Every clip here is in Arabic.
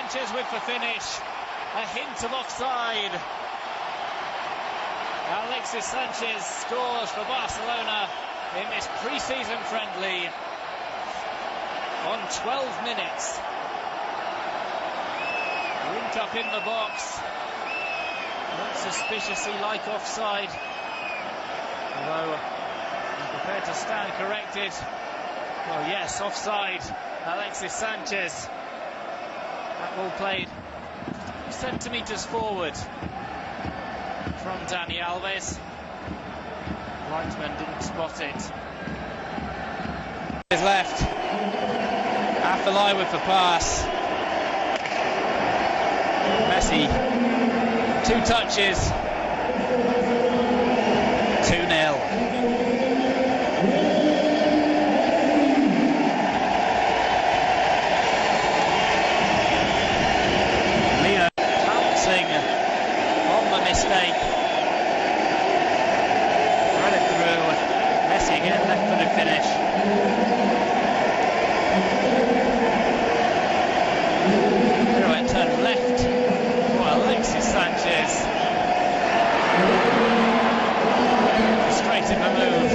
Sanchez with the finish. A hint of offside. Alexis Sanchez scores for Barcelona in this pre-season friendly on 12 minutes. Linked up in the box. Looks suspiciously like offside. Although he's prepared to stand corrected. Well, yes, offside. Alexis Sanchez. That ball played centimetres forward from Dani Alves. Linesman didn't spot it. His left. Afellay with the pass. Messi. 2 touches. 2-0. Mistake. Run it through. Messi again, left-footed finish. Pirouette turn left. Well, Alexis Sanchez. Straight in the move.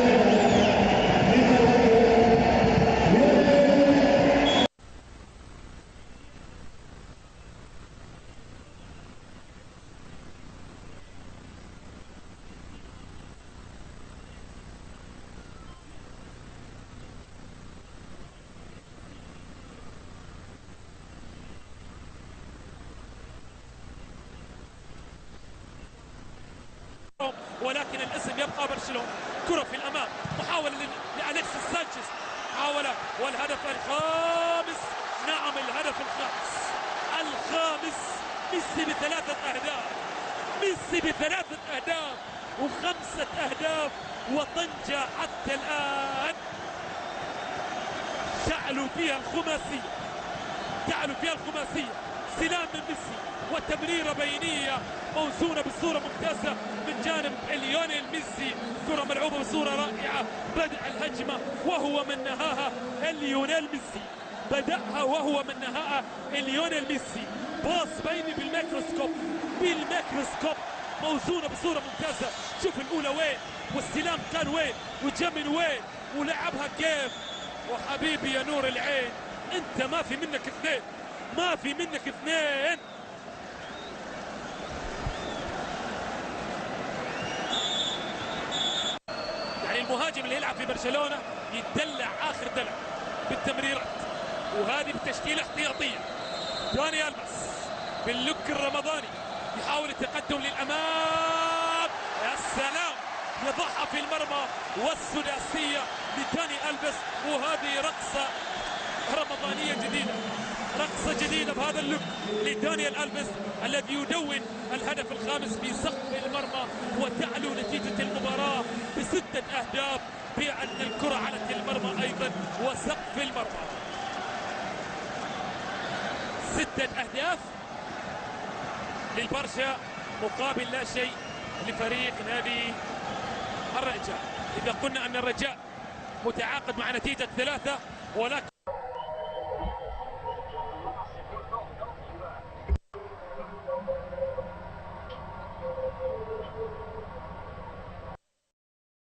ولكن الاسم يبقى برشلونة. كرة في الأمام، محاولة لأليكسيس سانشيز، محاولة والهدف الخامس. نعم، الهدف الخامس. ميسي ب3 أهداف، ميسي ب3 أهداف و5 أهداف، وطنجة حتى الآن تعلو فيها الخماسية، تعلو فيها الخماسية. استلام من ميسي وتمريرة بينية موزونة بصورة ممتازة من جانب ليونيل ميسي. كرة ملعوبة بصورة رائعة. بدأ الهجمة وهو من نهاها ليونيل ميسي، بدأها وهو من نهاها ليونيل ميسي. باص بيني بالميكروسكوب موزونة بصورة ممتازة. شوف الأولى وين، واستلام كان وين، وجا من وين، ولعبها كيف. وحبيبي يا نور العين، انت ما في منك اثنين، ما في منك اثنين. يعني المهاجم اللي يلعب في برشلونة يتدلع آخر دلع بالتمريرات، وهذه بتشكيلة احتياطية. داني ألفيس باللوك الرمضاني يحاول التقدم للأمام. يا سلام، يضعها في المرمى، والسداسية لداني ألفيس. وهذه رقصة رمضانية جديدة، رقصة جديدة بهذا اللوك لدانيال ألفيس الذي يدون الهدف الخامس في سقف المرمى. وتعلو نتيجة المباراة ب6 أهداف، بأن الكرة علت المرمى أيضا وسقف المرمى. 6 أهداف للبرشا مقابل لا شيء لفريق نادي الرجاء. إذا قلنا أن الرجاء متعاقد مع نتيجة 3، ولكن